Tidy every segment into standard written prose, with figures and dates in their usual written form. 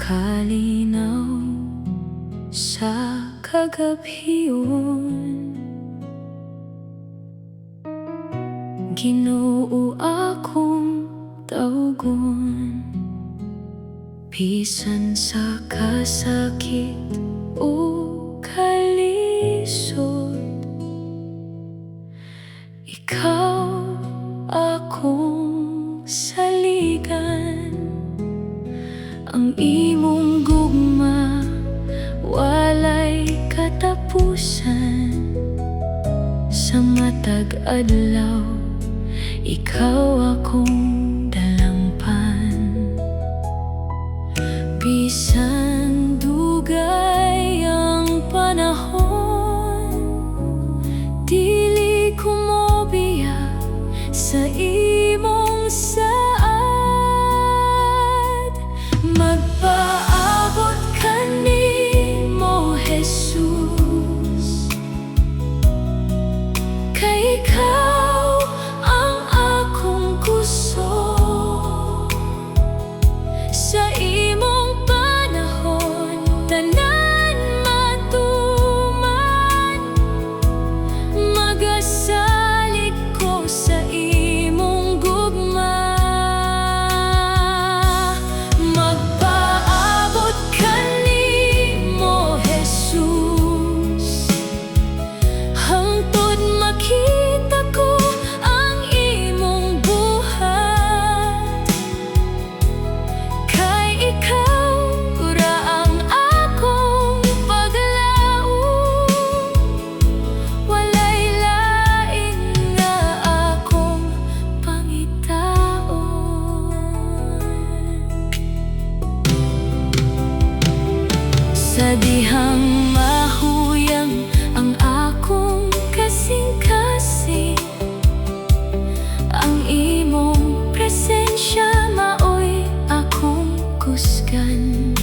kalinaw sa kagabion. Ginoo akong tawgon, bisan sa kasakit o kalisod. Ikaw akong saligan, ang imong gugma walay katapusan. Sa matag adlaw, ikaw akong dalampan. Bisan dugay ang panahon, dili ko mobiya sa imong saad. Magpaabot ka nimo, Jesus, kay ikaw ang akong gusto. Sa imong panahon, tanan matuman, magasalig ko sa imong gugma. Magpaabot ka nimo, Jesus, hangtod makita ko ang imong buhat. Kay ikaw ra ang akong paglaom, walay lain nga akong pangitaon. Sa dihang mahuyang ang akong kasing-kasing, ang imong presensya maoy akong kusgan.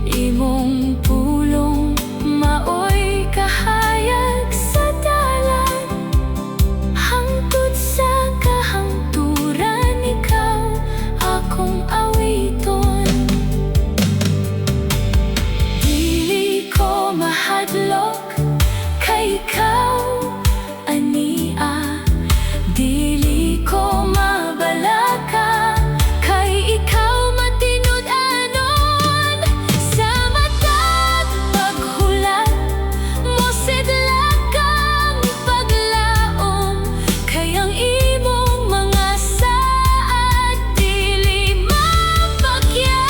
Imong pulong maoy kahayag sa dalan, hangtod sa kahangturan ikaw akong awiton. Dili ko mahadlok kay ikaw ania, dili ko mabalaka kay ikaw matinud-anon. Sa matag paghulat, mosidlak kang paglaom, kay ang imong mga saad dili mapakyas.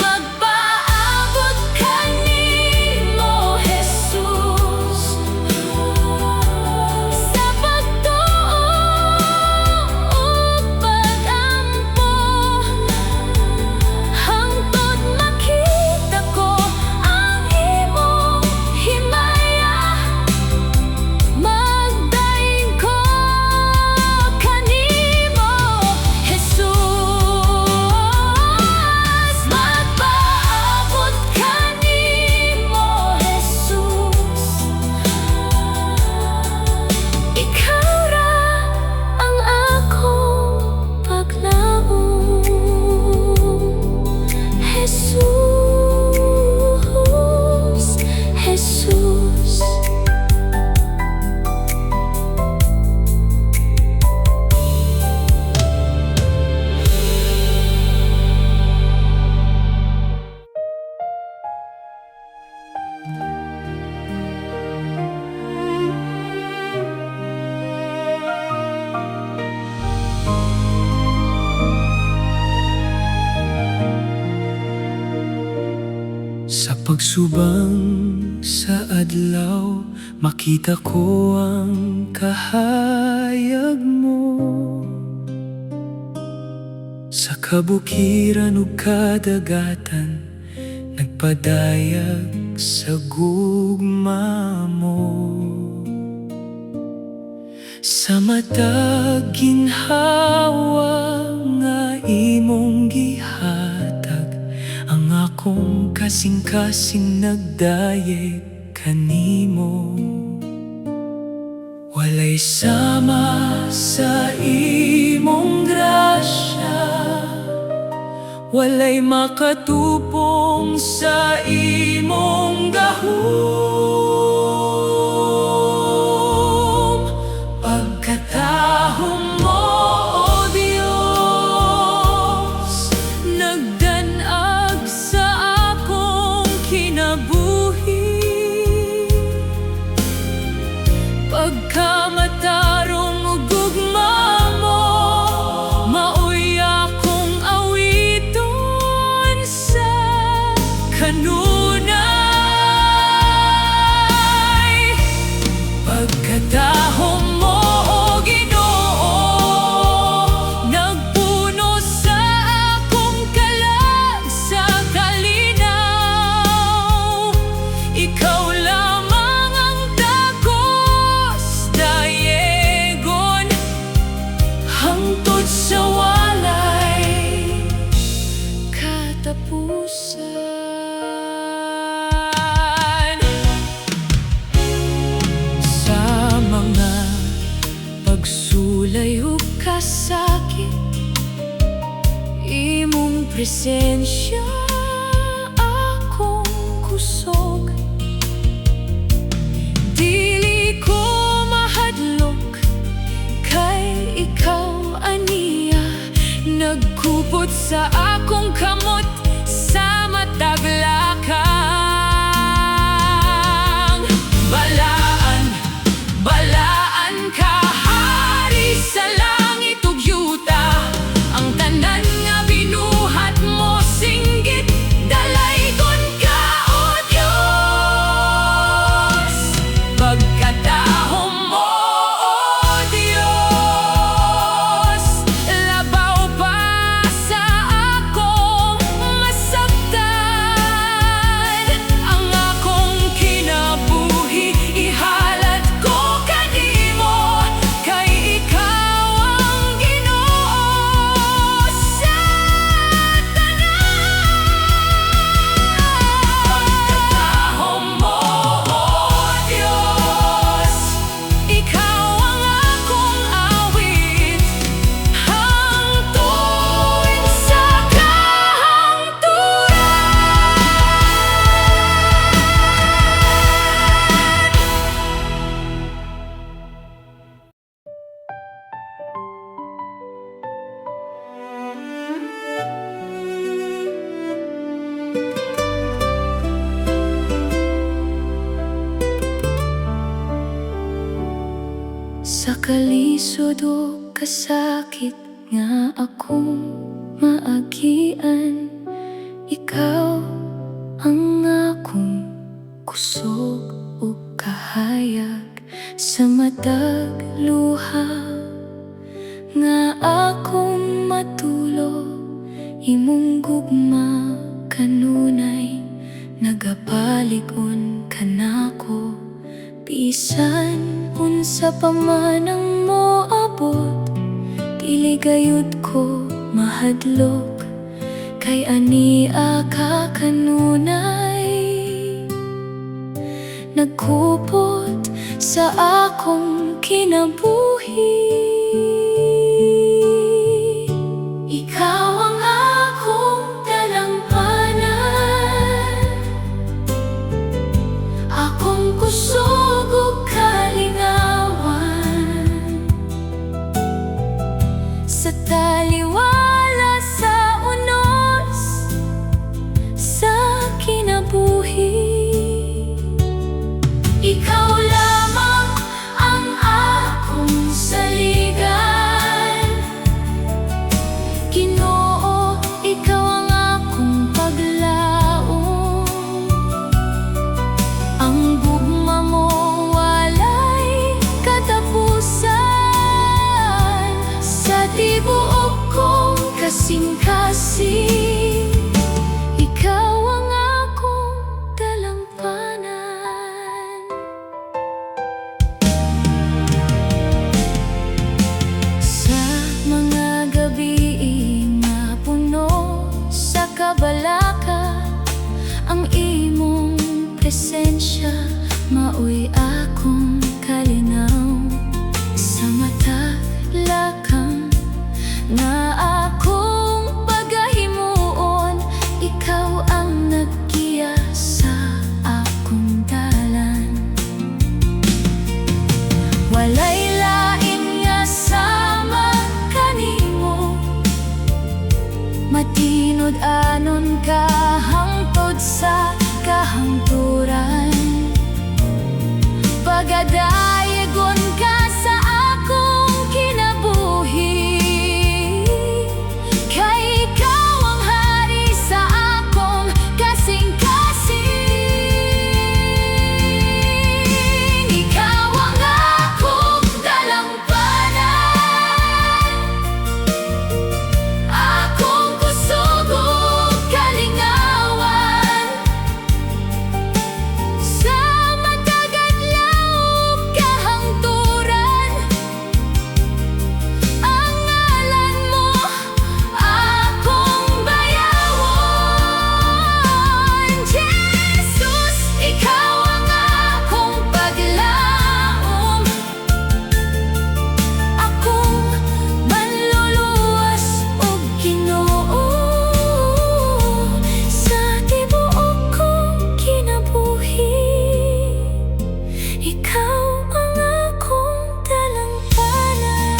Magpaabot ka nimo, Jesus, sa pagtuo ug pag-ampo, hangtod makita ko ang imong himaya. Magdaing ko kanimo, Jesus. Magpaabot ka nimo, Jesus, ikaw ra ang akong paglaom, Jesus, Jesus. Sa pagsubang sa adlaw, makita ko ang kahayag mo. Sa kabukiran ug kadagatan, nagpadayag sa gugma mo. Sa matag ginhawa nga imong gihatag, ang akong kasing-kasing nagdayeg kanimo. Walay sama sa imong grasya, walay makatupong sa imong gahom. Pagkatahom mo, O Dios, nagdanag sa akong kinabuhi. Pagkamatarong ug gugma mo, maoy akong awiton sa kanunay. Pagkatahom mo, O Ginoo, nagpuno sa akong kalag sa kalinaw. Ikaw lamang ang takos dayegon, hangtod sa walay katapusan. Sa mga pagsulay ug kasakit, imong presensya akong kusog. Dili ko mahadlok, kay ikaw aniya nagkupot sa akong kamot sa matag lakang. Balaan, balaan ka, Hari sa langit ug yuta. Ang tanan nga binuhat mo, singgit dalaygon ka, O Dios. Pagkatahom mo, O Dios, labaw pa sa akong masaktan. Ang akong kinabuhi, ihalat ko kanimo, kay ikaw ang Ginoo sa tanan. Pagkatahom mo, O Dios, ikaw ang akong awit, hangtod sa kahangturan. Sa kalisod o kasakit nga akong maagian, ikaw ang akong kusog o kahayag. Sa matag luha nga akong matulo, imong gugma kanunay nagapaligon kanako. Bisan unsa pa man ang moabot, dili gayud ko mahadlok, kay ania ka kanunay nagkupot sa akong kinabuhi. Ikaw ang akong dalampanan, akong kusog ug kalingawan. Sa taliwala sa unos sa kinabuhi, ikaw lamang ang akong saligan. Ginoo, ikaw ang akong paglaom. Ang gugma mo walay katapusan. Sa tibuok kong kasing-kasing, ikaw ang akong dalampanan. Sa mga gabi nga puno sa kabalaka, ang imong presensya maoy akong kalinaw. Sa mata lakang nga akong pagahimuon, Padayagon ka sa akong kinabuhi, kay ikaw ang hari sa akong kasing-kasing. Ikaw ang akong dalampanan, akong kusog ug kalingawan. Sa matag adlaw ug kahangturan, ang ngalan mo akong bayawon. Jesus, ikaw ang akong paglaom, akong manluluwas ug Ginoo. Sa tibuok kong kinabuhi, ikaw ang akong dalampanan.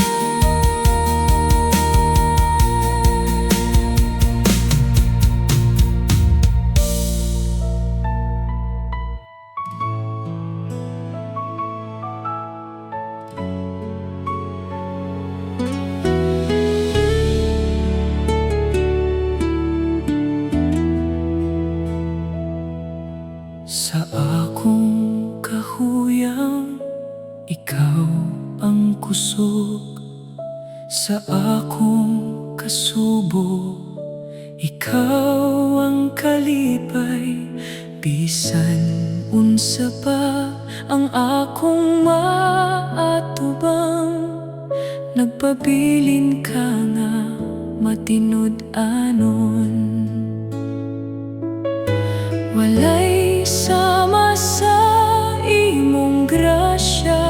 Sa akong kahuyang, ikaw ang kusog. Sa akong kasubo, ikaw ang kalipay. Bisan unsa pa ang akong maatubang, nagpabilin ka nga matinud-anon. Walay sama sa imong grasya,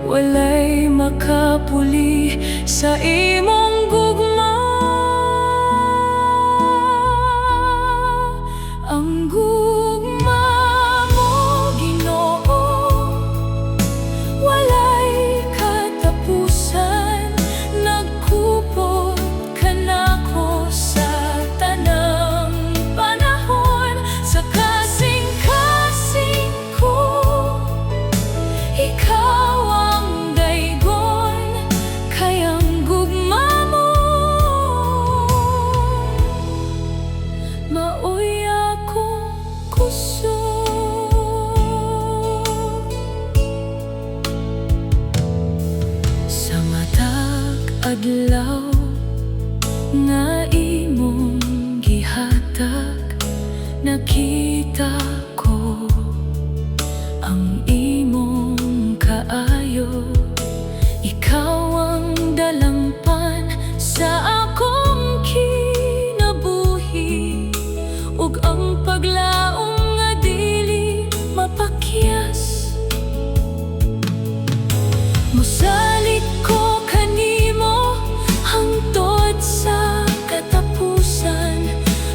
walay makapuli sa imong gugma. Ang gugma mo, Ginoo, walay katapusan. Nagkupot ka nako sa tanang panahon, sa kasing-kasing ko. Ikaw ang daygon, kay ang gugma mo maoy akong kusog. Sa matag adlaw nga imong gihatag, nakita ko ang imong kaayo. Ikaw ang dalampan sa akong kinabuhi, ug ang paglaom nga dili mapakyas. Musalig ko kanimo hangtod sa katapusan,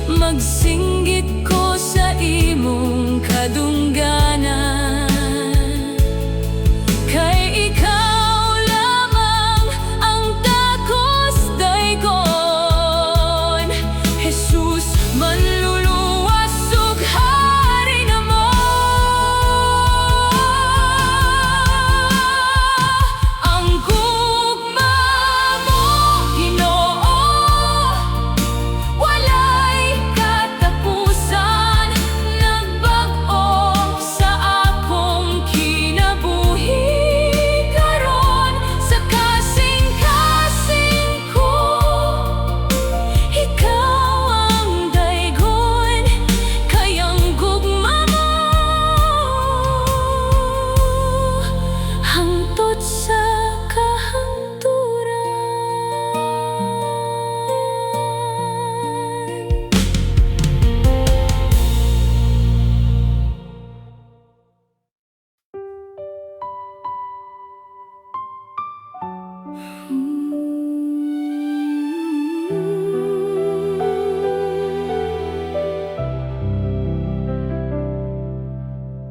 magsinggit ko sa imong kadungganan. Kay ikaw lamang ang takos daygon, Jesus, manluluwas ug hari na mo. Ang gugma mo, Ginoo, walay katapusan. Nagbag-o sa akong kinabuhi karon, sa kasing-kasing ko. Ikaw ang daygon, kay ang gugma mo hangtod sa kahangturan.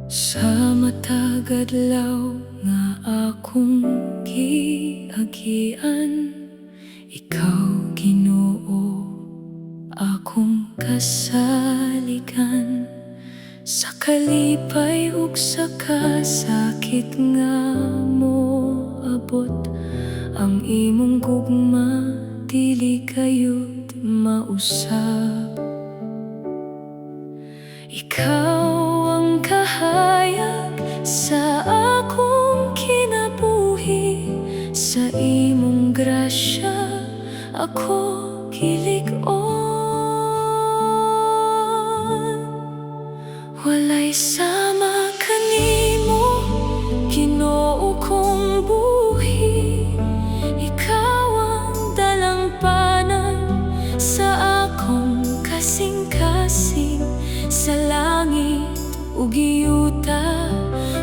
Sa matag adlaw nga akong giagian, ikaw, Ginoo, akong kasaligan. sa kalipay ug sa kasakit nga mo abot. Ang imong gugma dili kayod mausab. Ikaw ang kahayag sa akong kinabuhi, sa imong grasya ako gilig-on. Walay sama kanimo, Ginoo kong buhi. Ikaw ang dalampanan sa akong kasing-kasing, sa langit ug yuta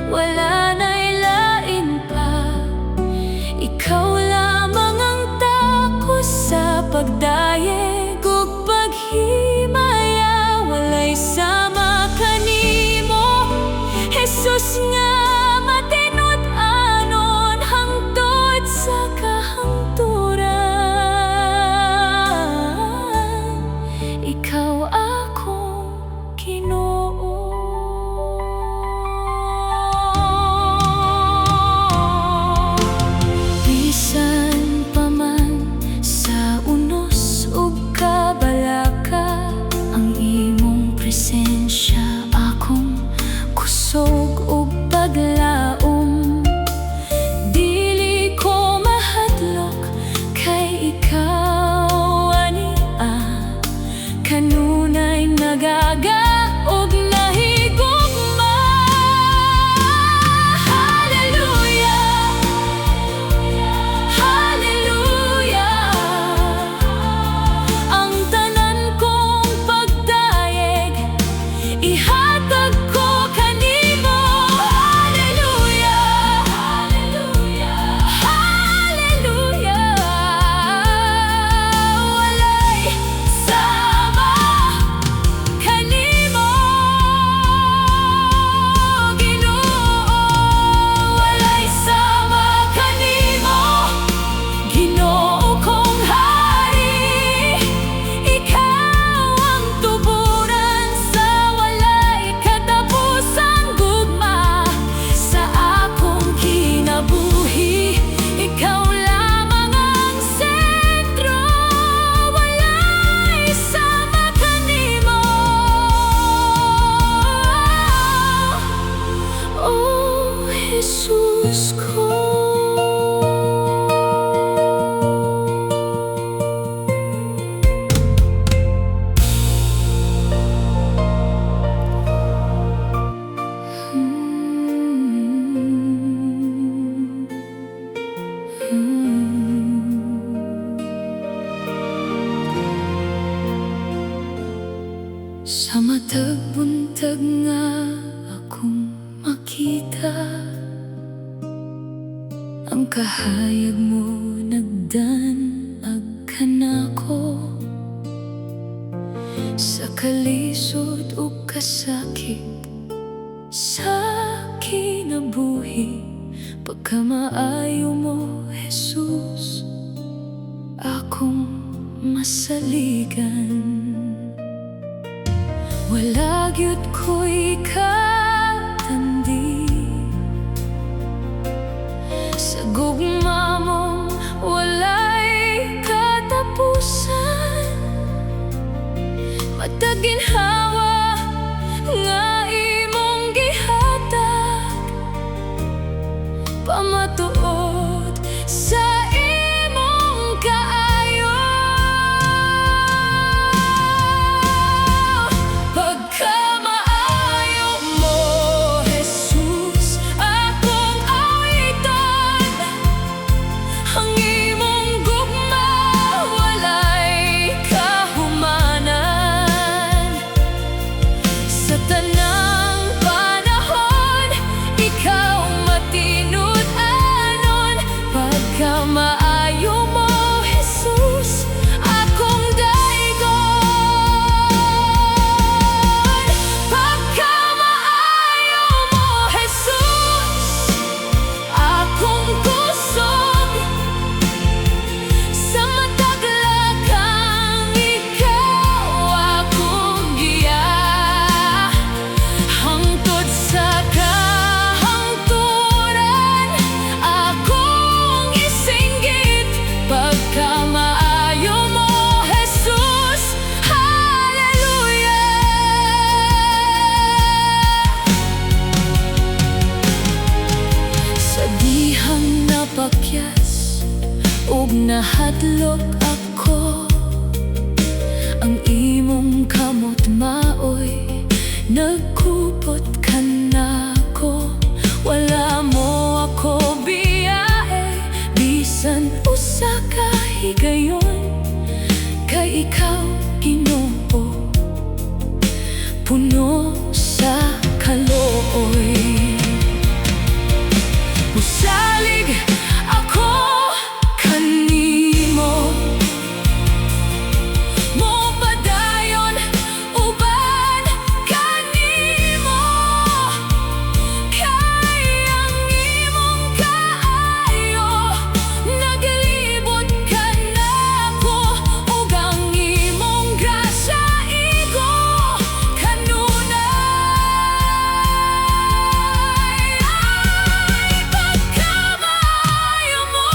wala na'y lain pa. Ikaw lamang ang takos sa pagdayeg ug paghimaya. Walay sama kanimo, Jesus nga matinud-anon hangtod sa kahangturan. Ikaw akong Ginoo. Bisan pa man sa unos ug kabalaka, ang imong presensya akong kusog ug paglaom. Dili ko mahadlok kay ikaw ania, kanunay nagaga ug nahigugma. Hallelujah, hallelujah. Ang tanan kong pagdayeg ihatag ko kanimo. Hallelujah, hallelujah, hallelujah. Walay sama kanimo, Ginoo. Walay sama kanimo, Ginoo kong hari. Ikaw ang tuburan sa walay katapusang gugma, sa akong kinabuhi. Ikaw lamang ang sentro, walay sama kanimo. Oh, Jesus ko. Sa matag buntag nga akong makita, ang kahayag mo nagdanag kanako. Sa kalisod ug kasakit sa kinabuhi, pagkamaayo mo, Jesus, akong masaligan. Wala gyud ko'y katandi sa gugma mong walay katapusan. Matag ginhawa nga imong gihatag, pamatuod sa imong kaayo. Pagkamaayo Nahadlok ako, ang imong kamot maoy, nagkupot ka na ko. Wala mo ako biyae, bisan usa ka higayon, kay ikaw Ginoo, puno sa kalooy. Musalig ako kanimo, mo padayon uban kanimo, kay ang imong kaayo naglibot ka nako, ug ang imong grasya igo kanunay. Ay, pagkamaayo mo,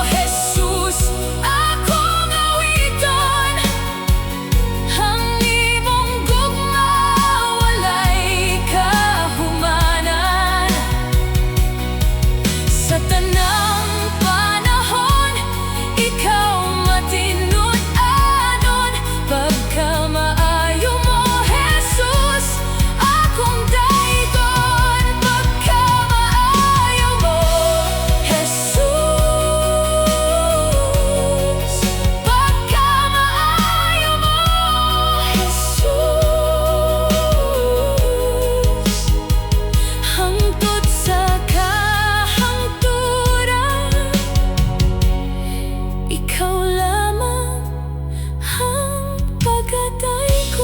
Jesus, akong awiton. Ang imong gugma walay kahumanan. Sa tanang panahon, ikaw matinud-anon. Pagkamaayo mo, Jesus, akong dayton. Pagkamaayo mo, Jesus. Pagkamaayo mo, Jesus. Hangtod sa kahangturan, ikaw lamang ang pagkataygon.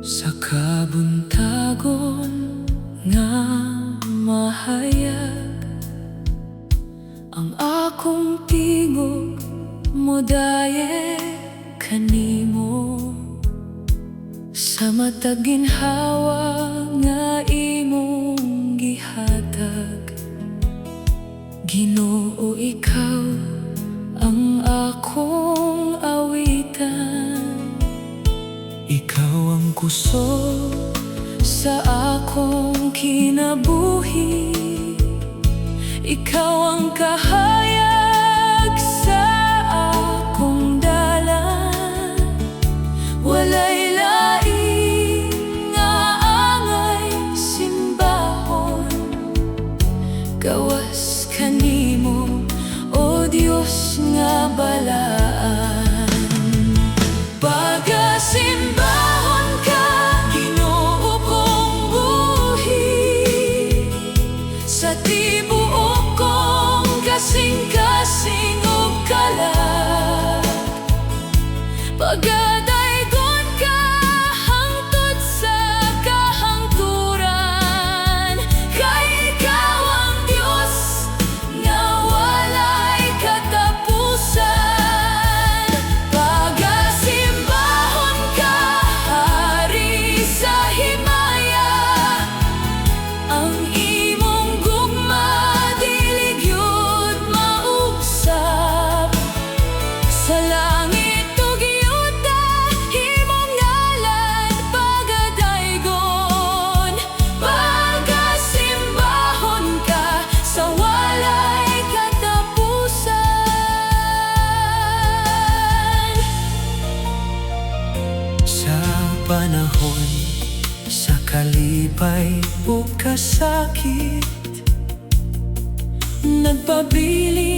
Sa kabuntagon nga mahayag, ang akong tingog modaye kanimo. Sa matag ginhawa nga imong gihatag, Ginoo, ikaw ang akong awitan. Ikaw ang kusog sa akong kinabuhi, ikaw ang kahayag sa akong dalan. Walay laing nga angay simbahon, gawas kanimo, o Dios nga balaan. Pagasimbahon ka, Ginoo kong buhi, sa tibuok kong kasing-kasing ug kalag. Pagadaygon ka hangtod sa kahangturan, kay ikaw ang Dios nga walay katapusan. Pagasimbahon ka, Hari sa himaya, ang imong gugma dili gyud mausab. Sa langit ug yuta, imong ngalan pagadaygon. Pagasimbahon ka sa walay katapusan. Sa panahon sa kalipay ug kasakit, nagpabilin